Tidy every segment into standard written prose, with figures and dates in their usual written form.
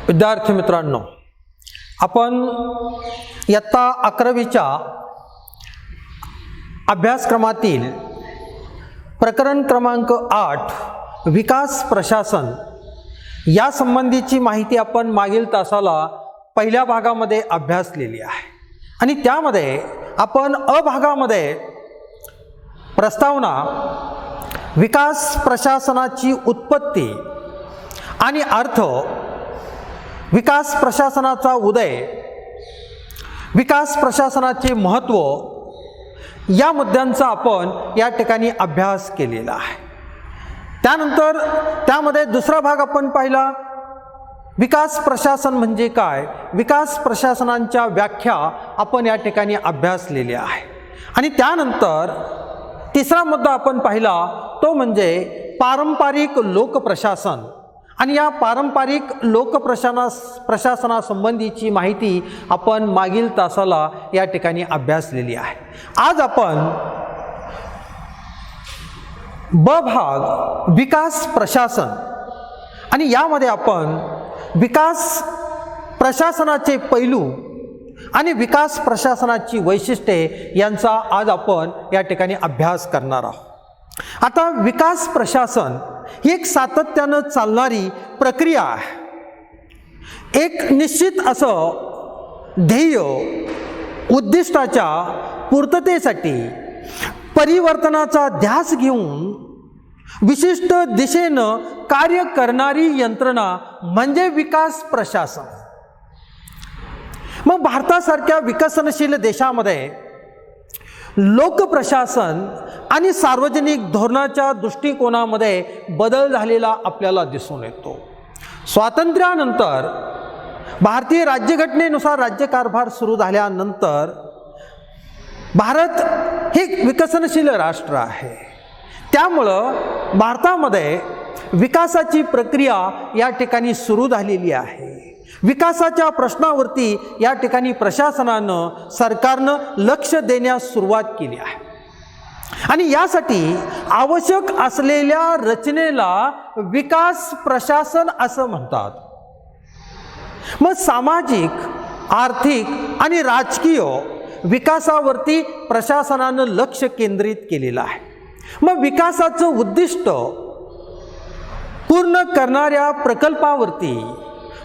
विद्यार्थी मित्रांनो, आपण इयत्ता 11वीच्या अभ्यासक्रमातील प्रकरण क्रमांक 8 विकास प्रशासन या संबंधीची माहिती आपण मागील तासाला पहिल्या भागामध्ये अभ्यासलेली आहे आणि त्यामध्ये आपण अ भागामध्ये प्रस्तावना, विकास प्रशासनाची उत्पत्ती आणि अर्थ, विकास प्रशासनाचा उदय, विकास प्रशासनाचे महत्त्व या मुद्द्यांचा आपण या ठिकाणी अभ्यास केलेला आहे। त्यानंतर त्यामध्ये दुसरा भाग आपण पाहिला, विकास प्रशासन म्हणजे काय, विकास प्रशासनांच्या व्याख्या आपण या ठिकाणी अभ्यासलेल्या आहे आणि त्यानंतर तिसरा मुद्दा आपण पाहिला तो म्हणजे पारंपरिक लोकप्रशासन आणि या पारंपरिक प्रशासनासंबंधीची माहिती आपण मागील तासाला या ठिकाणी अभ्यासलेली आहे। आज आपण ब भाग विकास प्रशासन आणि यामध्ये आपण विकास प्रशासनाचे पैलू आणि विकास प्रशासनाची वैशिष्ट्ये यांचा आज आपण या ठिकाणी अभ्यास करणार आहोत। आता विकास प्रशासन ही एक सातत्यानं चालणारी प्रक्रिया आहे। एक निश्चित असं ध्येय उद्दिष्टाच्या पूर्ततेसाठी परिवर्तनाचा ध्यास घेऊन विशिष्ट दिशेनं कार्य करणारी यंत्रणा म्हणजे विकास प्रशासन। मग भारतासारख्या विकसनशील देशामध्ये लोकप्रशासन आणि सार्वजनिक धोरणाच्या दृष्टिकोनामध्ये बदल झालेला आपल्याला दिसून येतो। स्वातंत्र्यानंतर भारतीय राज्यघटनेनुसार राज्यकारभार सुरू झाल्यानंतर भारत हे विकसनशील राष्ट्र आहे, त्यामुळं भारतामध्ये विकासाची प्रक्रिया या ठिकाणी सुरू झालेली आहे। विकासाच्या प्रश्नावरती या ठिकाणी प्रशासनानं, सरकारनं लक्ष देण्यास सुरुवात केली आहे आणि यासाठी आवश्यक असलेल्या रचनेला विकास प्रशासन असं म्हणतात। मग सामाजिक, आर्थिक आणि राजकीय विकासावरती प्रशासनानं लक्ष केंद्रित केलेलं आहे। मग विकासाचं उद्दिष्ट पूर्ण करणाऱ्या प्रकल्पावरती,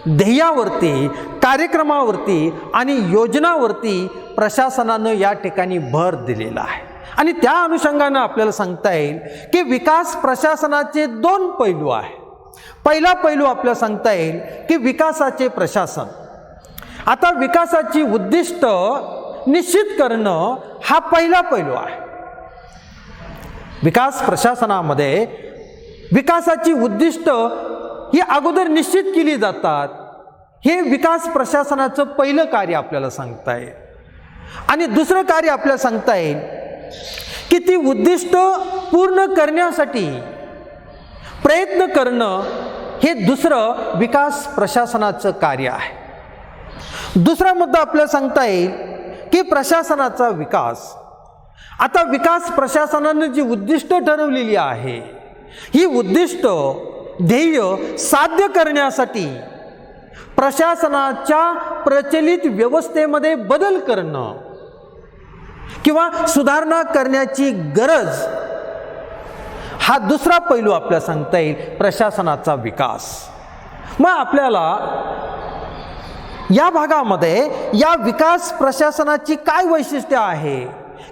ध्येयावरती, कार्यक्रमावरती आणि योजनावरती प्रशासनानं या ठिकाणी भर दिलेला आहे आणि त्या अनुषंगानं आपल्याला सांगता येईल की विकास प्रशासनाचे दोन पैलू आहेत। पहिला पैलू आपल्याला सांगता येईल की विकासाचे प्रशासन। आता विकासाची उद्दिष्ट निश्चित करणं हा पहिला पैलू आहे। विकास प्रशासनामध्ये विकासाची उद्दिष्ट ही अगोदर निश्चित केली जातात। हे विकास प्रशासनाचं पहिलं कार्य आपल्याला सांगता येईल आणि दुसरं कार्य आपल्याला सांगता येईल की ती उद्दिष्ट पूर्ण करण्यासाठी प्रयत्न करणं हे दुसरं विकास प्रशासनाचं कार्य आहे। दुसरा मुद्दा आपल्याला सांगता येईल की प्रशासनाचा विकास। आता विकास प्रशासनानं जी उद्दिष्ट ठरवलेली आहे ही उद्दिष्ट, ध्येय साध्य करण्यासाठी प्रशासनाच्या प्रचलित व्यवस्थेमध्ये बदल करणं किंवा सुधारणा करण्याची गरज हा दुसरा पैलू आपल्याला सांगता येईल प्रशासनाचा विकास। मग आपल्याला या भागामध्ये या विकास प्रशासनाची काय वैशिष्ट्य आहे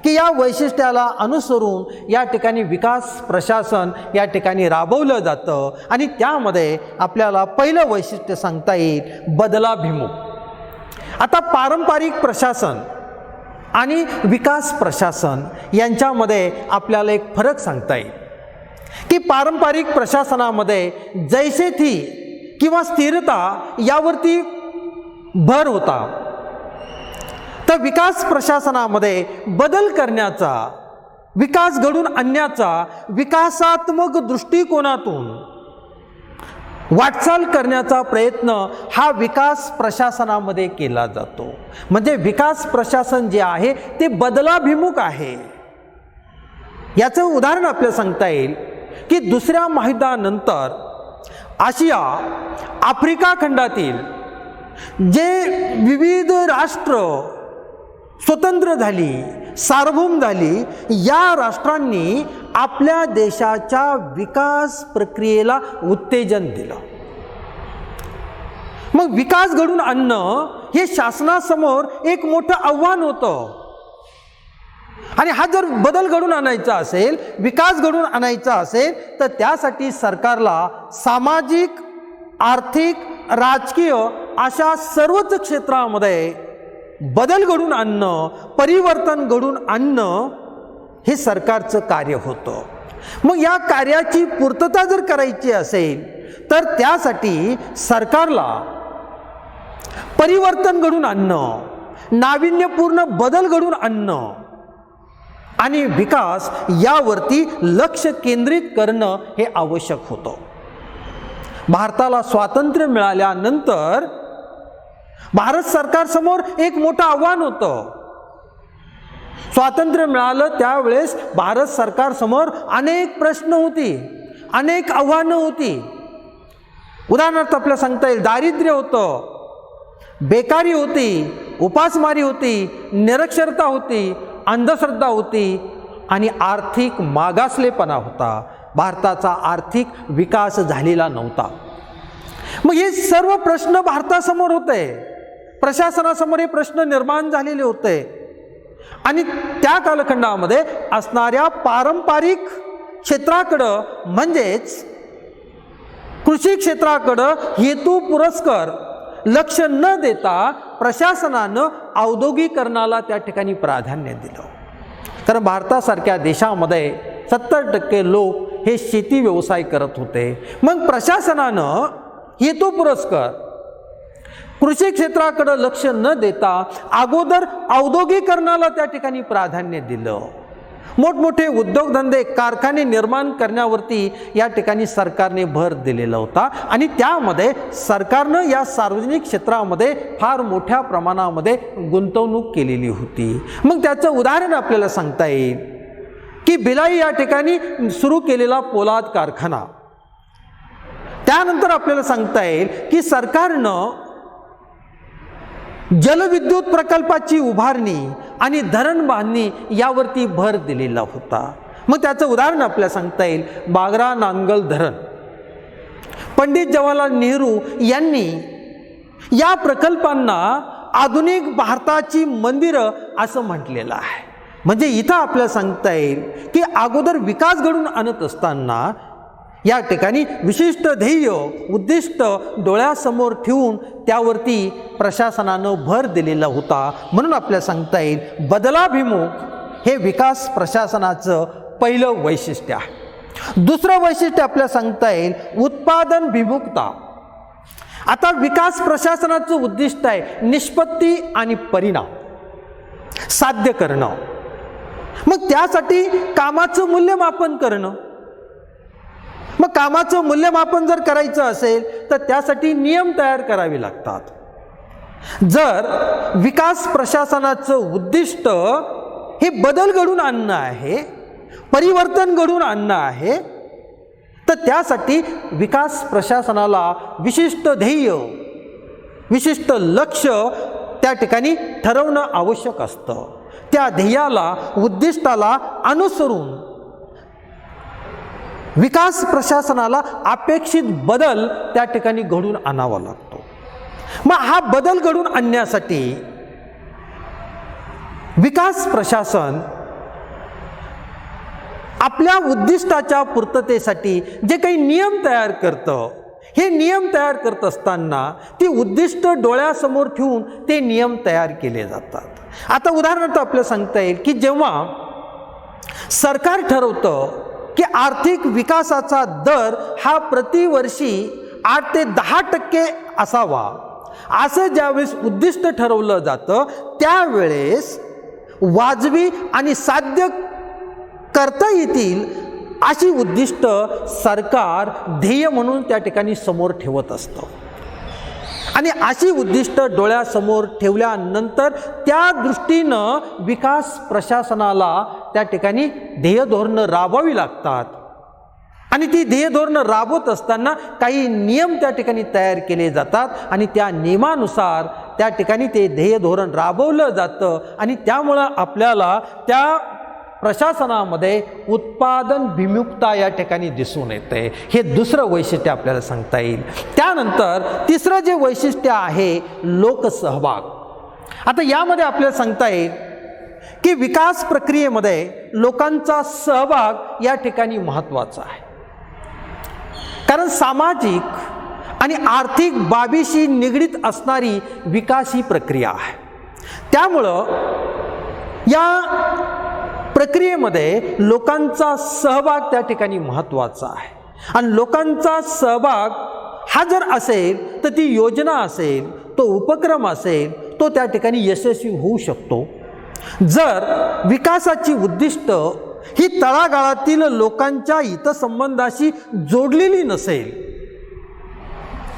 की या वैशिष्ट्याला अनुसरून या ठिकाणी विकास प्रशासन या ठिकाणी राबवलं जातं आणि त्यामध्ये आपल्याला पहिलं वैशिष्ट्य सांगता येईल बदलाभिमुख। आता पारंपरिक प्रशासन आणि विकास प्रशासन यांच्यामध्ये आपल्याला एक फरक सांगता येईल की पारंपरिक प्रशासनामध्ये जैसे थी किंवा स्थिरता यावरती भर होता, तर विकास प्रशासनामध्ये बदल करण्याचा, विकास घडून आणण्याचा, विकासात्मक दृष्टिकोनातून वाटचाल करण्याचा प्रयत्न हा विकास प्रशासनामध्ये केला जातो। म्हणजे विकास प्रशासन जे आहे ते बदलाभिमुख आहे। याचं उदाहरण आपल्याला सांगता येईल की दुसऱ्या महायुद्धानंतर आशिया, आफ्रिका खंडातील जे विविध राष्ट्र स्वतंत्र झाली, सार्वभौम झाली, या राष्ट्रांनी आपल्या देशाच्या विकास प्रक्रियेला उत्तेजन दिलं. मग विकास घडवून आणणं हे शासनासमोर एक मोठं आव्हान होतं. आणि हा जर बदल घडवून आणायचा असेल, विकास घडवून आणायचा असेल, तर त्यासाठी सरकारला सामाजिक, आर्थिक, राजकीय अशा सर्वच क्षेत्रामध्ये बदल घडवून आणणं, परिवर्तन घडवून आणणं हे सरकारचं कार्य होतं. मग या कार्याची पूर्तता जर करायची असेल तर त्यासाठी सरकारला परिवर्तन घडवून आणणं, नाविन्यपूर्ण बदल घडवून आणणं आणि विकास यावरती लक्ष केंद्रित करणं हे आवश्यक होतं. भारताला स्वातंत्र्य मिळाल्यानंतर भारत सरकारसमोर एक मोठं आव्हान होतं. स्वातंत्र्य मिळालं त्यावेळेस भारत सरकारसमोर अनेक प्रश्न होती, अनेक आव्हानं होती. उदाहरणार्थ आपल्याला सांगता येईल, दारिद्र्य होतं, बेकारी होती, उपासमारी होती, निरक्षरता होती, अंधश्रद्धा होती आणि आर्थिक मागासलेपणा होता. भारताचा आर्थिक विकास झालेला नव्हता. मग हे सर्व प्रश्न भारतासमोर होते, प्रशासनासमोर हे प्रश्न निर्माण झालेले होते. आणि त्या कालखंडामध्ये असणाऱ्या पारंपरिक क्षेत्राकडं म्हणजेच कृषी क्षेत्राकडं हेतू पुरस्कर लक्ष न देता प्रशासनानं औद्योगिकरणाला त्या ठिकाणी प्राधान्य दिलं. कारण भारतासारख्या देशामध्ये 70% लोक हे शेती व्यवसाय करत होते. मग प्रशासनानं हेतू पुरस्कार कृषी क्षेत्राकडे लक्ष न देता अगोदर औद्योगिकरणाला त्या ठिकाणी प्राधान्य दिलं. मोठमोठे उद्योगधंदे, कारखाने निर्माण करण्यावरती या ठिकाणी सरकारने भर दिलेला होता. आणि त्यामध्ये सरकारनं या सार्वजनिक क्षेत्रामध्ये फार मोठ्या प्रमाणामध्ये गुंतवणूक केलेली होती. मग त्याचं उदाहरण आपल्याला सांगता येईल की भिलाई या ठिकाणी सुरू केलेला पोलाद कारखाना. त्यानंतर आपल्याला सांगता येईल की सरकारनं जलविद्युत प्रकल्पाची उभारणी आणि धरण बांधणी यावरती भर दिलेला होता. मग त्याचं उदाहरण आपल्याला सांगता येईल बागरा नांगल धरण. पंडित जवाहरलाल नेहरू यांनी या प्रकल्पांना आधुनिक भारताची मंदिरं असं म्हटलेलं आहे. म्हणजे इथं आपल्याला सांगता येईल की अगोदर विकास घडवून आणत असताना या ठिकाणी विशिष्ट ध्येय, उद्दिष्ट डोळ्यासमोर ठेवून त्यावरती प्रशासनानं भर दिलेला होता. म्हणून आपल्याला सांगता येईल बदलाभिमुख हे विकास प्रशासनाचं पहिलं वैशिष्ट्य आहे. दुसरं वैशिष्ट्य आपल्याला सांगता येईल उत्पादनभिमुखता. आता विकास प्रशासनाचं उद्दिष्ट आहे निष्पत्ती आणि परिणाम साध्य करणं. मग त्यासाठी कामाचं मूल्यमापन करणं. मग कामाचं मूल्यमापन जर करायचं असेल तर त्यासाठी नियम तयार करावे लागतात. जर विकास प्रशासनाचं उद्दिष्ट हे बदल घडवून आणणं आहे, परिवर्तन घडवून आणणं आहे, तर त्यासाठी विकास प्रशासनाला विशिष्ट ध्येय, विशिष्ट लक्ष त्या ठिकाणी ठरवणं आवश्यक असतं. त्या ध्येयाला, उद्दिष्टाला अनुसरून विकास प्रशासनाला अपेक्षित बदल त्या ठिकाणी घडून आणावा लागतो. मग हा बदल घडून आणण्यासाठी विकास प्रशासन आपल्या उद्दिष्टाच्या पूर्ततेसाठी जे काही नियम तयार करतं, हे नियम तयार करत असताना ती उद्दिष्ट डोळ्यासमोर ठेवून ते नियम तयार केले जातात. आता उदाहरणार्थ आपल्याला सांगता येईल की जेव्हा सरकार ठरवतं की आर्थिक विकासाचा दर हा प्रतिवर्षी 8 ते 10% असावा, असं ज्यावेळेस उद्दिष्ट ठरवलं जातं त्यावेळेस वाजवी आणि साध्य करता येतील अशी उद्दिष्ट सरकार ध्येय म्हणून त्या ठिकाणी समोर ठेवत असतं. आणि अशी उद्दिष्ट डोळ्यासमोर ठेवल्यानंतर त्या दृष्टीनं विकास प्रशासनाला त्या ठिकाणी ध्येय धोरणं राबवावी लागतात. आणि ती ध्येय धोरणं राबवत असताना काही नियम त्या ठिकाणी तयार केले जातात आणि त्या नियमानुसार त्या ठिकाणी ते ध्येय धोरण राबवलं जातं आणि त्यामुळं आपल्याला त्या प्रशासनामध्ये उत्पादन भिमुखता या ठिकाणी दिसून येते. हे दुसरं वैशिष्ट्य आपल्याला सांगता येईल. त्यानंतर तिसरं जे वैशिष्ट्य आहे लोकसहभाग. आता यामध्ये आपल्याला सांगता येईल की विकास प्रक्रियेमध्ये लोकांचा सहभाग या ठिकाणी महत्त्वाचा आहे. कारण सामाजिक आणि आर्थिक बाबीशी निगडीत असणारी विकास ही प्रक्रिया आहे. त्यामुळं या प्रक्रियेमध्ये लोकांचा सहभाग त्या ठिकाणी महत्त्वाचा आहे आणि लोकांचा सहभाग हा जर असेल तर ती योजना असेल, तो उपक्रम असेल, तो त्या ठिकाणी यशस्वी होऊ शकतो. जर विकासाची उद्दिष्ट ही तळागाळातील लोकांच्या हितसंबंधाशी जोडलेली नसेल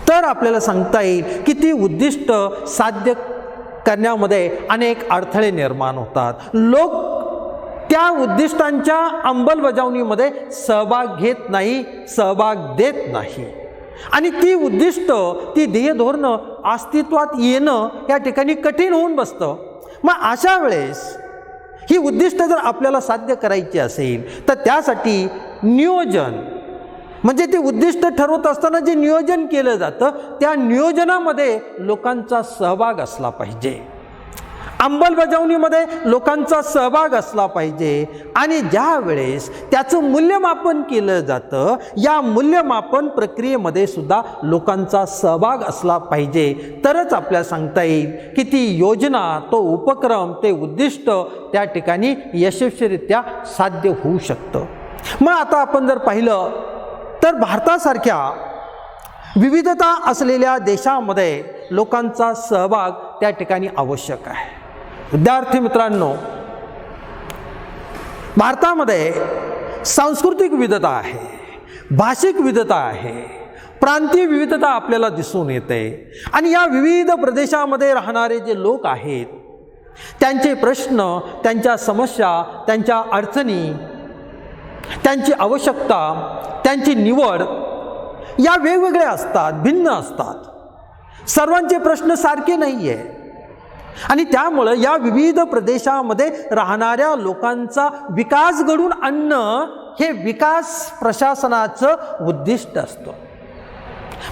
तर आपल्याला सांगता येईल की ती उद्दिष्ट साध्य करण्यामध्ये अनेक अडथळे निर्माण होतात. लोक त्या उद्दिष्टांच्या अंमलबजावणीमध्ये सहभाग घेत नाही, सहभाग देत नाही आणि ती उद्दिष्ट, ती ध्येय धोरणं अस्तित्वात येणं या ठिकाणी कठीण होऊन बसतं. मग अशा वेळेस ही उद्दिष्ट जर आपल्याला साध्य करायची असेल तर त्यासाठी नियोजन, म्हणजे ते उद्दिष्ट ठरवत असताना जे नियोजन केलं जातं त्या नियोजनामध्ये लोकांचा सहभाग असला पाहिजे, अंमलबजावणीमध्ये लोकांचा सहभाग असला पाहिजे आणि ज्या वेळेस त्याचं मूल्यमापन केलं जातं या मूल्यमापन प्रक्रियेमध्ये सुद्धा लोकांचा सहभाग असला पाहिजे. तरच आपल्याला सांगता येईल की ती योजना, तो उपक्रम, ते उद्दिष्ट त्या ठिकाणी यशस्वीरित्या साध्य होऊ शकतं. मग आता आपण जर पाहिलं तर भारतासारख्या विविधता असलेल्या देशामध्ये लोकांचा सहभाग त्या ठिकाणी आवश्यक आहे. विद्यार्थी मित्रांनो, भारतामध्ये सांस्कृतिक विविधता आहे, भाषिक विविधता आहे, प्रांतीय विविधता आपल्याला दिसून येते आणि या विविध प्रदेशामध्ये राहणारे जे लोक आहेत त्यांचे प्रश्न, त्यांच्या समस्या, त्यांच्या अडचणी, त्यांची आवश्यकता, त्यांची निवड या वेगवेगळ्या असतात, भिन्न असतात. सर्वांचे प्रश्न सारखे नाही आहे आणि त्यामुळं या विविध प्रदेशामध्ये राहणाऱ्या लोकांचा विकास घडवून आणणं हे विकास प्रशासनाचं उद्दिष्ट असतं.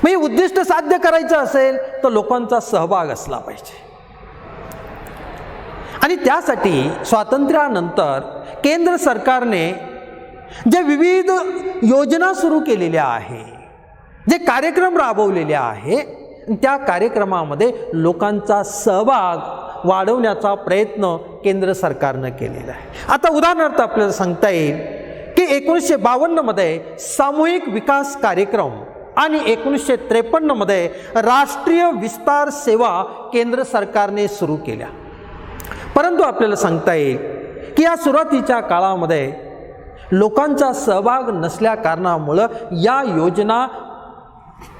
मग हे उद्दिष्ट साध्य करायचं असेल तर लोकांचा सहभाग असला पाहिजे आणि त्यासाठी स्वातंत्र्यानंतर केंद्र सरकारने जे विविध योजना सुरू केलेल्या आहे, जे कार्यक्रम राबवलेले आहे, त्या कार्यक्रमामध्ये लोकांचा सहभाग वाढवण्याचा प्रयत्न केंद्र सरकारनं केलेला आहे. आता उदाहरणार्थ आपल्याला सांगता येईल की 1952 मध्ये सामूहिक विकास कार्यक्रम आणि 1953 मध्ये राष्ट्रीय विस्तार सेवा केंद्र सरकारने सुरू केल्या. परंतु आपल्याला सांगता येईल की या सुरुवातीच्या काळामध्ये लोकांचा सहभाग नसल्या कारणामुळं या योजना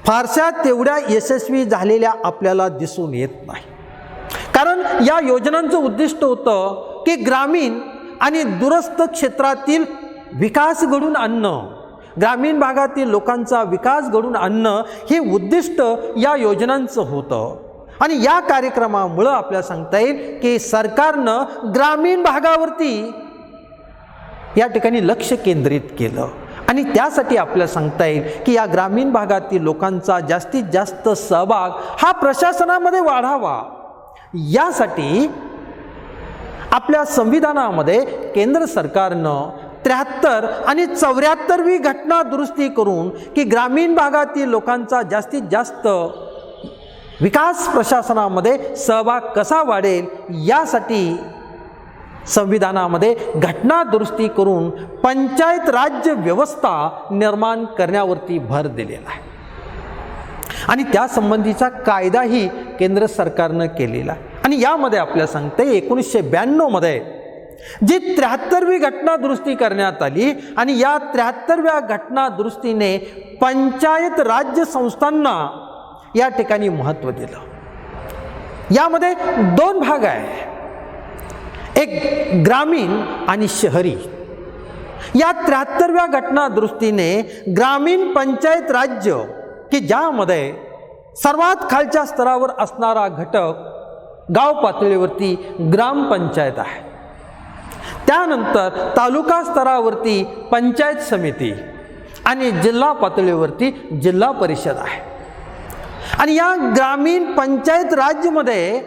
फारशा तेवढ्या यशस्वी झालेल्या आपल्याला दिसून येत नाही. कारण या योजनांचं उद्दिष्ट होतं की ग्रामीण आणि दूरस्थ क्षेत्रातील विकास घडवून आणणं, ग्रामीण भागातील लोकांचा विकास घडवून आणणं हे उद्दिष्ट या योजनांचं होतं आणि या कार्यक्रमामुळं आपल्याला सांगता येईल की सरकारनं ग्रामीण भागावरती या ठिकाणी लक्ष केंद्रित केलं आणि त्यासाठी आपल्याला सांगता येईल की या ग्रामीण भागातील लोकांचा जास्तीत जास्त सहभाग हा प्रशासनामध्ये वाढावा. यासाठी आपल्या संविधानामध्ये केंद्र सरकारनं 73 आणि 74वी घटना दुरुस्ती करून की ग्रामीण भागातील लोकांचा जास्तीत जास्त विकास प्रशासनामध्ये सहभाग कसा वाढेल यासाठी संविधानामध्ये घटना दुरुस्ती करून पंचायत राज्य व्यवस्था निर्माण करण्यावरती भर दिलेला आहे आणि त्यासंबंधीचा कायदाही केंद्र सरकारनं केलेला आहे. आणि यामध्ये आपल्याला सांगते 1992 मध्ये जी 73वी घटना दुरुस्ती करण्यात आली आणि या 73व्या घटना दुरुस्तीने पंचायत राज्य संस्थांना या ठिकाणी महत्त्व दिलं. यामध्ये 2 भाग आहे, एक ग्रामीण आणि शहरी. या 73व्या घटना दुरुस्तीने ग्रामीण पंचायत राज्य की ज्यामध्ये सर्वात खालच्या स्तरावर असणारा घटक गाव पातळीवरती ग्रामपंचायत आहे, त्यानंतर तालुका स्तरावरती पंचायत समिती आणि जिल्हा पातळीवरती जिल्हा परिषद आहे. आणि या ग्रामीण पंचायत राज्यमध्ये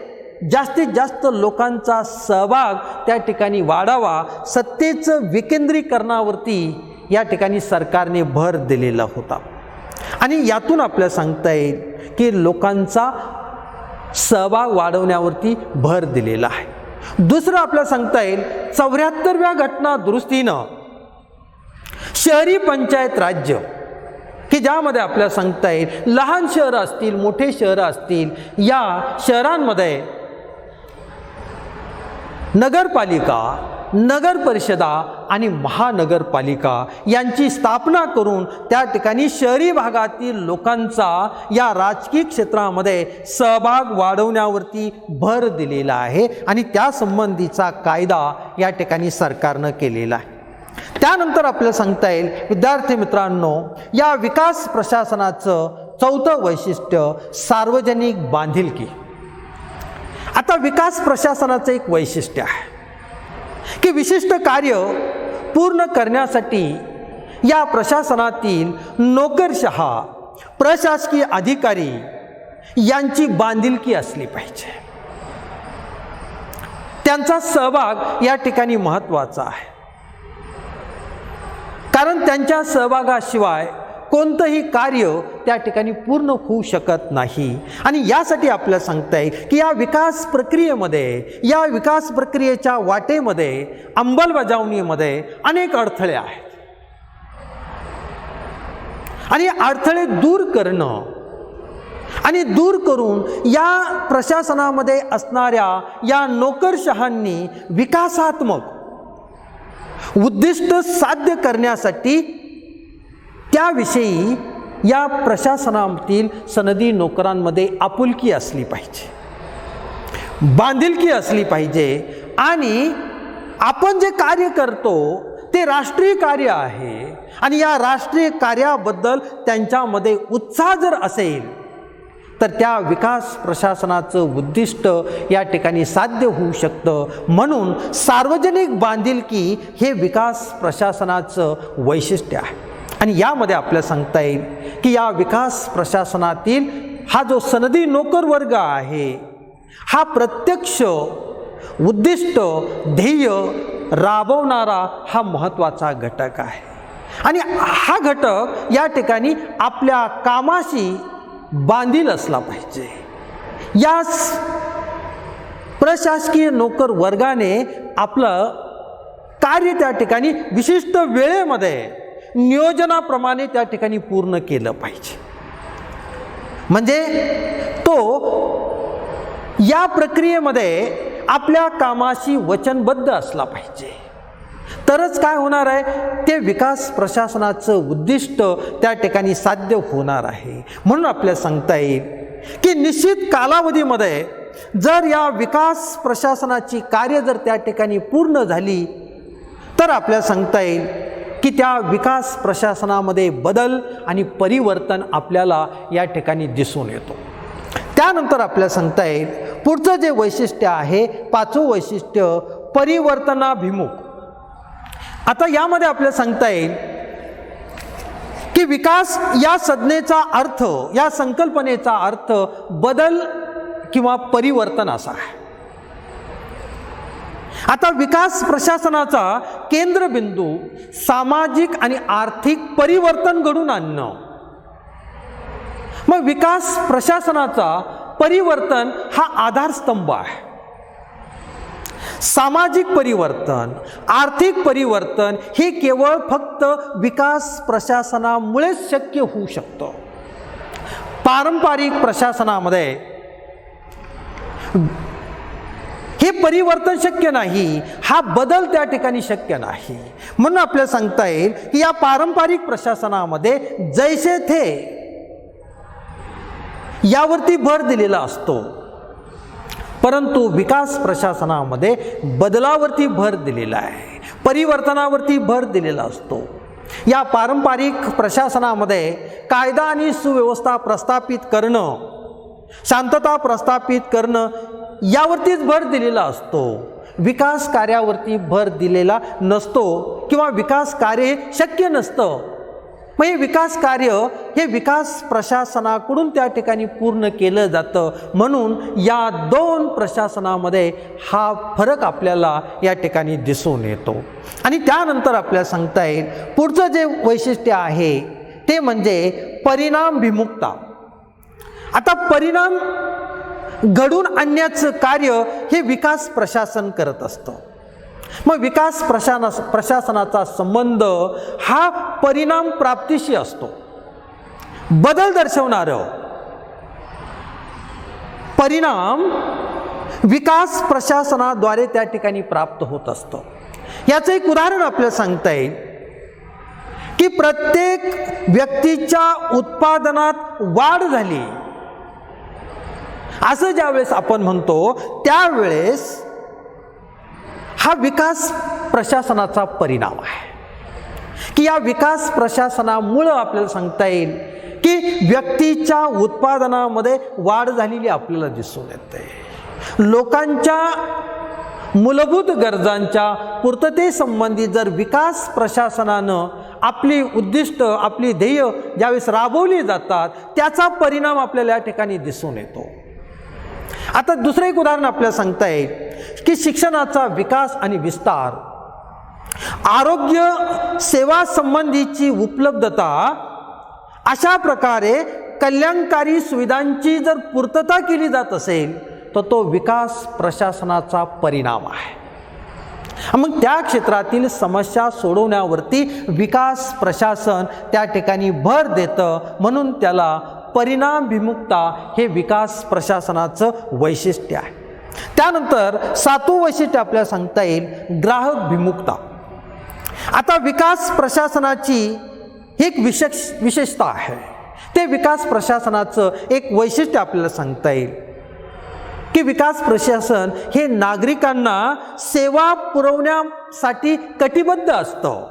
जास्तीत जास्त लोकांचा सहभाग त्या ठिकाणी वाढावा, सत्तेचं विकेंद्रीकरणावरती या ठिकाणी सरकारने भर दिलेला होता. आणि यातून आपल्याला सांगता येईल की लोकांचा सहभाग वाढवण्यावरती भर दिलेला आहे. दुसरं आपल्याला सांगता येईल 74व्या घटना दुरुस्तीनं शहरी पंचायत राज्य की ज्यामध्ये आपल्याला सांगता येईल लहान शहरं असतील, मोठे शहरं असतील, या शहरांमध्ये नगरपालिका, नगर परिषदा आणि महानगरपालिका यांची स्थापना करून त्या ठिकाणी शहरी भागातील लोकांचा या राजकीय क्षेत्रामध्ये सहभाग वाढवण्यावरती भर दिलेला आहे आणि त्या संबंधीचा कायदा या ठिकाणी सरकारनं केलेला आहे. त्यानंतर आपल्याला सांगता येईल विद्यार्थी मित्रांनो, या विकास प्रशासनाचं चौथं वैशिष्ट्य सार्वजनिक बांधिलकी. आता विकास प्रशासनाचं एक वैशिष्ट्य आहे की विशिष्ट कार्य पूर्ण करण्यासाठी या प्रशासनातील नोकरशहा, प्रशासकीय अधिकारी यांची बांधिलकी असली पाहिजे. त्यांचा सहभाग या ठिकाणी महत्त्वाचा आहे, कारण त्यांच्या सहभागाशिवाय कोणतंही कार्य त्या ठिकाणी पूर्ण होऊ शकत नाही. आणि यासाठी आपल्याला सांगता येईल की या विकास प्रक्रियेमध्ये, या विकास प्रक्रियेच्या वाटेमध्ये, अंमलबजावणीमध्ये अनेक अडथळे आहेत आणि अडथळे दूर करणं आणि दूर करून या प्रशासनामध्ये असणाऱ्या या नोकरशहांनी विकासात्मक उद्दिष्ट साध्य करण्यासाठी त्याविषयी या प्रशासनातील सनदी नोकरांमध्ये आपुलकी असली पाहिजे, बांधिलकी असली पाहिजे. आणि आपण जे कार्य करतो ते राष्ट्रीय कार्य आहे आणि या राष्ट्रीय कार्याबद्दल त्यांच्यामध्ये उत्साह जर असेल तर त्या विकास प्रशासनाचं उद्दिष्ट या ठिकाणी साध्य होऊ शकतं. म्हणून सार्वजनिक बांधिलकी हे विकास प्रशासनाचं वैशिष्ट्य आहे. आणि यामध्ये आपल्याला सांगता येईल की या विकास प्रशासनातील हा जो सनदी नोकर वर्ग आहे हा प्रत्यक्ष उद्दिष्ट, ध्येय राबवणारा हा महत्त्वाचा घटक आहे. आणि हा घटक या ठिकाणी आपल्या कामाशी बांधील असला पाहिजे. या प्रशासकीय नोकर वर्गाने आपलं कार्य त्या ठिकाणी विशिष्ट वेळेमध्ये नियोजनाप्रमाणे त्या ठिकाणी पूर्ण केलं पाहिजे. म्हणजे तो या प्रक्रियेमध्ये आपल्या कामाशी वचनबद्ध असला पाहिजे. तरच काय होणार आहे, ते विकास प्रशासनाचं उद्दिष्ट त्या ठिकाणी साध्य होणार आहे. म्हणून आपल्याला सांगता येईल की निश्चित कालावधीमध्ये जर या विकास प्रशासनाची कार्य जर त्या ठिकाणी पूर्ण झाली तर आपल्याला सांगता येईल की त्या विकास प्रशासनामध्ये बदल आणि परिवर्तन आपल्याला या ठिकाणी दिसून येतो. त्यानंतर आपल्याला सांगता येईल पुढचं जे वैशिष्ट्य आहे, पाचवं वैशिष्ट्य परिवर्तनाभिमुख. आता यामध्ये आपल्याला सांगता येईल की विकास या संज्ञेचा अर्थ, या संकल्पनेचा अर्थ बदल किंवा परिवर्तन असा आहे. आता विकास प्रशासनाचा केंद्रबिंदू सामाजिक आणि आर्थिक परिवर्तन घडवून आणणं. मग विकास प्रशासनाचा परिवर्तन हा आधारस्तंभ आहे. सामाजिक परिवर्तन, आर्थिक परिवर्तन हे केवळ फक्त विकास प्रशासनामुळेच शक्य होऊ शकतं. पारंपरिक प्रशासनामध्ये हे परिवर्तन शक्य नाही, हा बदल त्या ठिकाणी शक्य नाही. म्हणून आपल्याला सांगता येईल की या पारंपरिक प्रशासनामध्ये जैसे थे यावरती भर दिलेला असतो, परंतु विकास प्रशासनामध्ये बदलावरती भर दिलेला आहे, परिवर्तनावरती भर दिलेला असतो. या पारंपरिक प्रशासनामध्ये कायदा आणि सुव्यवस्था प्रस्थापित करणं, शांतता प्रस्थापित करणं यावरतीच भर दिलेला असतो. विकास कार्यावरती भर दिलेला नसतो किंवा विकास कार्य शक्य नसतं. मग हे विकास कार्य हे विकास प्रशासनाकडून त्या ठिकाणी पूर्ण केलं जातं. म्हणून या दोन प्रशासनामध्ये हा फरक आपल्याला या ठिकाणी दिसून येतो. आणि त्यानंतर आपल्याला सांगता येईल पुढचं जे वैशिष्ट्य आहे ते म्हणजे परिणामभिमुखता. आता परिणाम घडून आणण्याचं कार्य हे विकास प्रशासन करत असतं. मग विकास प्रशासनाचा संबंध हा परिणाम प्राप्तीशी असतो. बदल दर्शवणारं परिणाम विकास प्रशासनाद्वारे त्या ठिकाणी प्राप्त होत असतं. याचं एक उदाहरण आपल्याला सांगता येईल की प्रत्येक व्यक्तीच्या उत्पादनात वाढ झाली असं ज्यावेळेस आपण म्हणतो त्यावेळेस हा विकास प्रशासनाचा परिणाम आहे. की या विकास प्रशासनामुळं आपल्याला सांगता येईल की व्यक्तीच्या उत्पादनामध्ये वाढ झालेली आपल्याला दिसून येते. लोकांच्या मूलभूत गरजांच्या पूर्ततेसंबंधी जर विकास प्रशासनानं आपली उद्दिष्ट आपली ध्येय ज्यावेळेस राबवली जातात त्याचा परिणाम आपल्याला या ठिकाणी दिसून येतो. आता दुसरं एक उदाहरण आपल्याला सांगता येईल की शिक्षणाचा विकास आणि विस्तार, आरोग्य सेवा संबंधीची उपलब्धता, अशा प्रकारे कल्याणकारी सुविधांची जर पूर्तता केली जात असेल तर तो विकास प्रशासनाचा परिणाम आहे. मग त्या क्षेत्रातील समस्या सोडवण्यावरती विकास प्रशासन त्या ठिकाणी भर देतं. म्हणून त्याला परिणामभिमुखता हे विकास प्रशासनाचं वैशिष्ट्य आहे. त्यानंतर सातवं वैशिष्ट्य आपल्याला सांगता येईल ग्राहकभिमुखता. आता विकास प्रशासनाची एक विशेषता आहे. ते विकास प्रशासनाचं एक वैशिष्ट्य आपल्याला सांगता येईल की विकास प्रशासन हे नागरिकांना सेवा पुरवण्यासाठी कटिबद्ध असतं.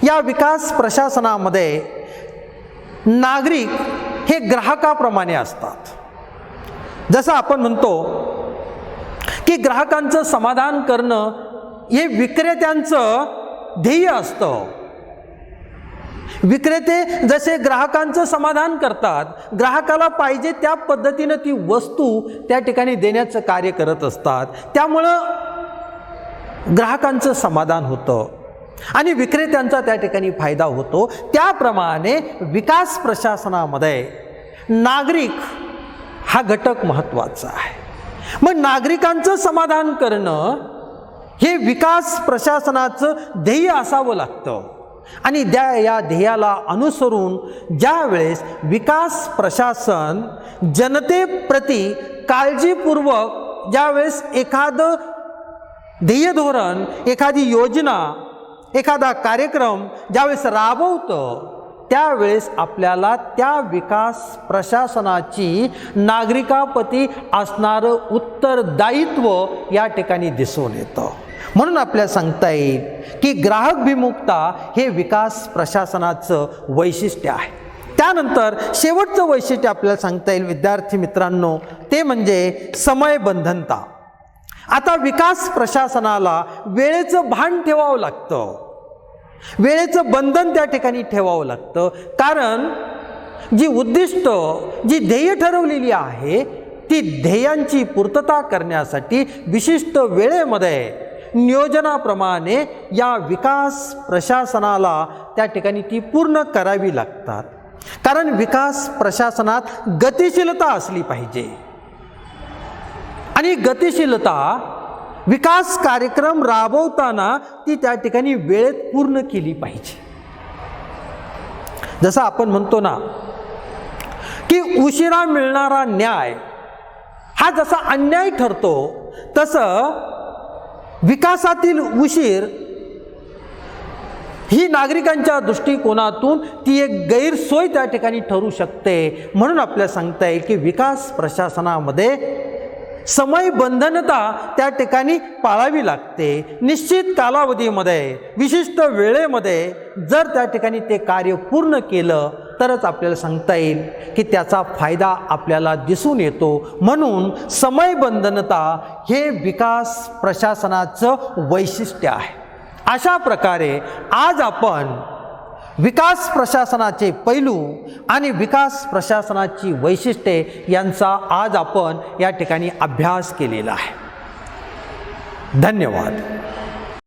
या विकास प्रशासनामध्ये नागरिक हे ग्राहकाप्रमाणे असतात. जसं आपण म्हणतो की ग्राहकांचं समाधान करणं हे विक्रेत्यांचं ध्येय असतं. विक्रेते जसे ग्राहकांचं समाधान करतात, ग्राहकाला पाहिजे त्या पद्धतीनं ती वस्तू त्या ठिकाणी देण्याचं कार्य करत असतात. त्यामुळं ग्राहकांचं समाधान होतं आणि विक्रेत्यांचा त्या ठिकाणी फायदा होतो. त्याप्रमाणे विकास प्रशासनामध्ये नागरिक हा घटक महत्त्वाचा आहे. मग नागरिकांचं समाधान करणं हे विकास प्रशासनाचं ध्येय असावं लागतं. आणि या ध्येयाला अनुसरून ज्यावेळेस विकास प्रशासन जनतेप्रती काळजीपूर्वक ज्यावेळेस एखादं ध्येय धोरण, एखादी योजना, एखादा कार्यक्रम ज्यावेळेस राबवतं त्यावेळेस आपल्याला त्या विकास प्रशासनाची नागरिकाप्रती असणारं उत्तरदायित्व या ठिकाणी दिसून येतं. म्हणून आपल्याला सांगता येईल की ग्राहकभिमुखता हे विकास प्रशासनाचं वैशिष्ट्य आहे. त्यानंतर शेवटचं वैशिष्ट्य आपल्याला सांगता येईल विद्यार्थी मित्रांनो, ते म्हणजे समयबंधनता. आता विकास प्रशासनाला वेळेचं भान ठेवावं लागतं, वेळेचं बंधन त्या ठिकाणी ठेवावं लागतं. कारण जी उद्दिष्ट, जी ध्येय ठरवलेली आहे ती ध्येयांची पूर्तता करण्यासाठी विशिष्ट वेळेमध्ये नियोजनाप्रमाणे या विकास प्रशासनाला त्या ठिकाणी ती पूर्ण करावी लागतात. कारण विकास प्रशासनात गतिशीलता असली पाहिजे आणि गतिशीलता विकास कार्यक्रम राबवताना ती त्या ठिकाणी वेळेत पूर्ण केली पाहिजे. जसं आपण म्हणतो ना की उशिरा मिळणारा न्याय हा जसा अन्याय ठरतो, तसं विकासातील उशीर ही नागरिकांच्या दृष्टिकोनातून ती एक गैरसोय त्या ठिकाणी ठरू शकते. म्हणून आपल्याला सांगता येईल की विकास प्रशासनामध्ये समयबंधनता त्या ठिकाणी पाळावी लागते. निश्चित कालावधीमध्ये विशिष्ट वेळेमध्ये जर त्या ठिकाणी ते कार्य पूर्ण केलं तरच आपल्याला सांगता येईल की त्याचा फायदा आपल्याला दिसून येतो. म्हणून समयबंधनता हे विकास प्रशासनाचं वैशिष्ट्य आहे. अशा प्रकारे आज आपण विकास प्रशासनाचे पैलू आणि विकास प्रशासनाची वैशिष्ट्ये यांचा आज आपण या ठिकाणी अभ्यास केलेला आहे. धन्यवाद.